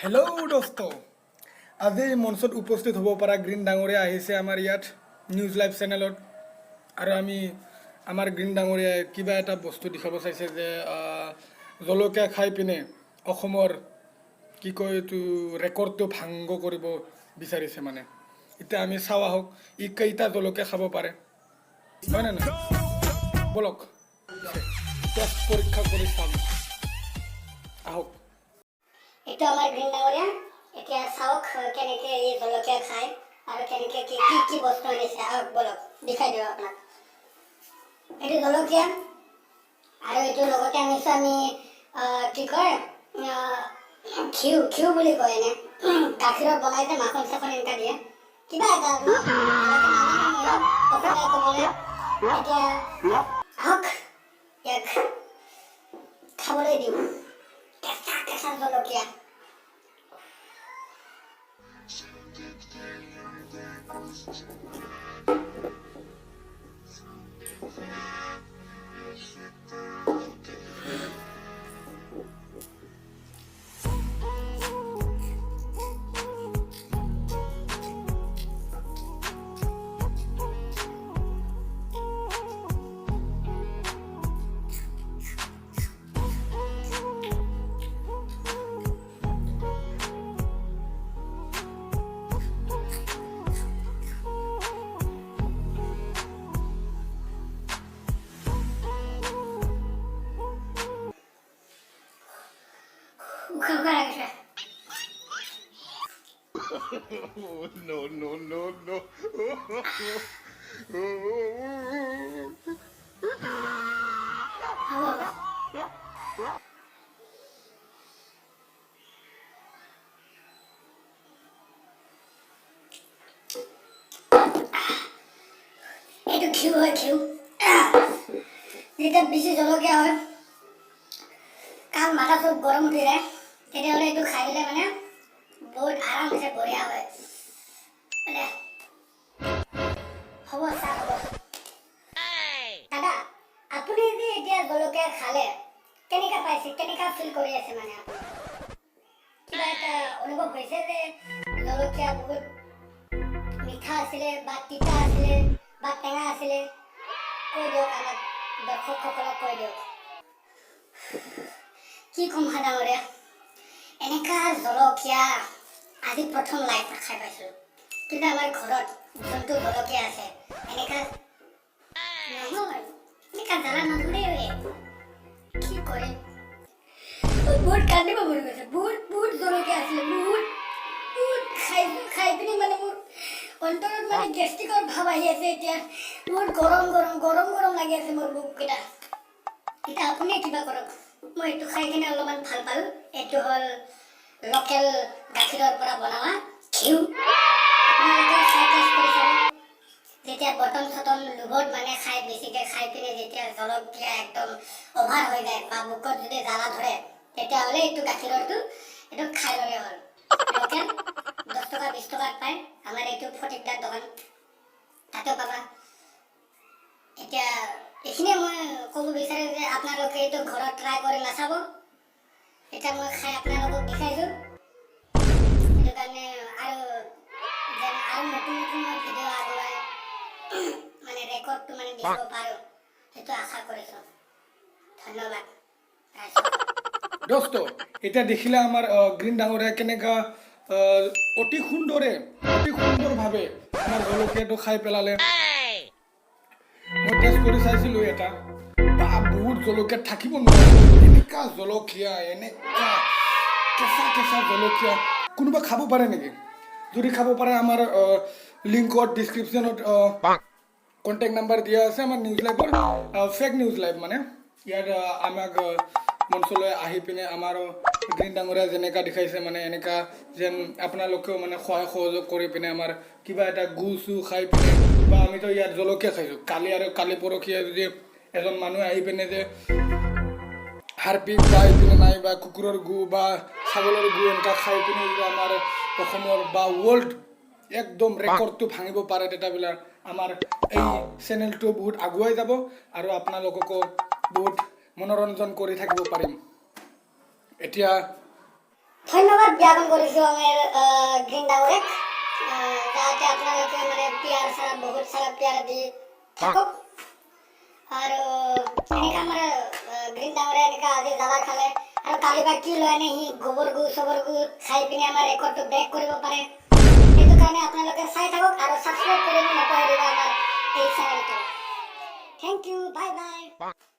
Hello' দোস্ত, আজি মঞ্চত উপস্থিত হ'ব পৰা গ্ৰীণ ডাঙৰীয়া আহিছে আমাৰ ইয়াত নিউজ লাইভ চেনেলত। আৰু আমি আমাৰ গ্ৰীণ ডাঙৰীয়াই কিবা এটা বস্তু দেখাব চাইছে যে জলকীয়া খাই পিনে অসমৰ কি কয় এইটো ৰেকৰ্ডটো ভাংগ কৰিব বিচাৰিছে মানে। এতিয়া আমি চাওঁ আহক ই কেইটা জলকীয়া খাব পাৰে, হয় নে নহয়? বলক টেষ্ট পৰীক্ষা কৰি চাম, আহক। এইটো আমাৰ গ্ৰীণ ডাঙৰীয়া। এতিয়া চাওক কেনেকে এই জলকীয়া খায় আৰু কেনেকে কি কি কি বস্তু আনিছে। আহক বলক দেখাই দিওঁ আপোনাক। এইটো জলকীয়া আৰু এইটো লগতে আনিছোঁ আমি কি কয় ঘিউ বুলি কয় এনে গাখীৰত বনাই যে মাখন চাখন এনেকুৱা দিয়ে কিবা এটা ক'বলৈ। এতিয়া আহক ইয়াক খাবলৈ দিওঁ। কেঁচা কেঁচা জলকীয়া। No, no, no, no. এইটো ঘিউ হয়, ঘিউ। যেতিয়া বেছি জলকীয়া হয় কাৰণ মাথা চব গৰম উঠি যায়, তেতিয়াহ'লে এইটো খাই দিলে মানে বহুত আৰামছে বঢ়িয়া হয় মানে। হ'ব চাহ হ'ব। দাদা, আপুনি যে এতিয়া জলকীয়া খালে কেনেকা পাইছে, কেনেকা ফিল কৰি আছে মানে আপুনি? কিবা এটা অনুভৱ হৈছে যে জলকীয়া বহুত মিঠা আছিলে বা তিতা আছিলে বা টেঙা আছিলে? কৈ দিয়ক আমাক, দৰ্শকসকলক কৈ দিয়ক। কি ক'ম ডাঙৰীয়া, এনেকা জলকীয়া আজি প্ৰথম লাইফত খাই পাইছোঁ। কিন্তু আমাৰ ঘৰত যোনটো জলকীয়া আছে এনেকা নহয়, এনেকা জ্বালা নধৰে। কি কৰে বহুত কান্দিব মন গৈছে। বহুত জলকীয়া আছিলে, বহুত খাই পিনি মানে মোৰ অন্তৰত মানে গেষ্ট্ৰিকৰ ভাৱ আহি আছে। এতিয়া বহুত গৰম লাগি আছে মোৰ বুককেইটা। এতিয়া আপুনি কিবা কৰক, মই এইটো খাই কিনে অলপমান ভাল পালোঁ। এইটো হ'ল লোকেল গাখীৰৰ পৰা বনোৱা ঘিউ। আপোনালোকে খাই টেষ্ট কৰি চাব। যেতিয়া বটন চটন লোভত মানে খাই বেছিকৈ খাই পিনে যেতিয়া জলকীয়া একদম অভাৰ হৈ যায় বা বুকত যদি জ্বালা ধৰে, তেতিয়াহ'লে এইটো গাখীৰৰটো এইটো খাই ল'লে হ'ল। লোকেল 10 টকা 20 টকাত পায়। আমাৰ এইটো ফটিকদাৰ দোকান, তাতেও পাবা। এতিয়া এইখিনিয়ে মই ক'ব বিচাৰোঁ যে আপোনালোকে এইটো ঘৰত ট্ৰাই কৰি নাচাব। এতিয়া মই খাই আপোনালোকক দেখাইছোঁ, সেইটো কাৰণে আৰু যেন আৰু নতুন মই ভিডিঅ' আগুৱাই মানে ৰেকৰ্ডটো মানে দেখাব পাৰোঁ, সেইটো আশা কৰিছোঁ। ধন্যবাদ। দোস্ত, এতিয়া দেখিলে আমাৰ গ্ৰীণ ডাঙৰীয়া কেনেকা অতি সুন্দৰভাৱে আমাৰ জলকীয়াটো খাই পেলালে। মই টেষ্ট কৰি চাইছিলোঁ এটা, বা বহুত জলকীয়া থাকিব নোৱাৰে। এনেকা জলকীয়া, এনেকা কেঁচা জলকীয়া কোনোবা খাব পাৰে নেকি? যদি খাব পাৰে আমাৰ লিংকত ডিছক্ৰিপশ্যনত কণ্টেক্ট নাম্বাৰ দিয়া আছে আমাৰ নিউজ লাইভৰ। ফেক নিউজ লাইভ মানে ইয়াত আমাক মঞ্চলৈ আহি পিনে আমাৰ গ্ৰীণ ডাঙৰীয়া যেনেকা দেখাইছে মানে এনেকা যেন আপোনালোকেও মানে সহায় সহযোগ কৰি পিনে আমাৰ কিবা এটা গু চু খাই পিনে, বা আমিতো ইয়াত জলকীয়া খাইছোঁ। কালি পৰহিয়ে যদি এজন মানুহে আহি পিনে যে হাৰপিক পাই পিনে নাই বা কুকুৰৰ গু বা ছাগলৰ গু এনেকা খাই পিনে যদি আমাৰ অসমৰ বা ৱৰ্ল্ড একদম ৰেকৰ্ডটো ভাঙিব পাৰে, তেতিয়াহ'লে আমাৰ এই চেনেলটো বহুত আগুৱাই যাব আৰু আপোনালোককো বহুত মনোৰঞ্জন কৰি থাকিব পাৰিম। এতিয়া ধন্যবাদ জ্ঞাপন কৰিছোঁ আমাৰ গ্ৰীণ ডাঙৰীক যাতে আপোনালোকে মানে পিয়াৰ চাৰা বহুত চাৰা পিয়াৰ দি থাকক আৰু এনেকা আমাৰ গ্ৰীণ ডাঙৰীয়া এনেকা আজি জ্বালা খালে আৰু কালি বা কি লৈ আনে সি গোবৰ গু চবৰ গু খাই পিনে আমাৰ ৰেকৰ্ডটো ব্ৰেক কৰিব পাৰে সেইটো কাৰণে আপোনালোকে চাই থাকক আৰু ছাবস্ক্ৰাইব কৰিব নপাহৰিব আমাৰ এই চেনেলটো থেংক ইউ বাই বাই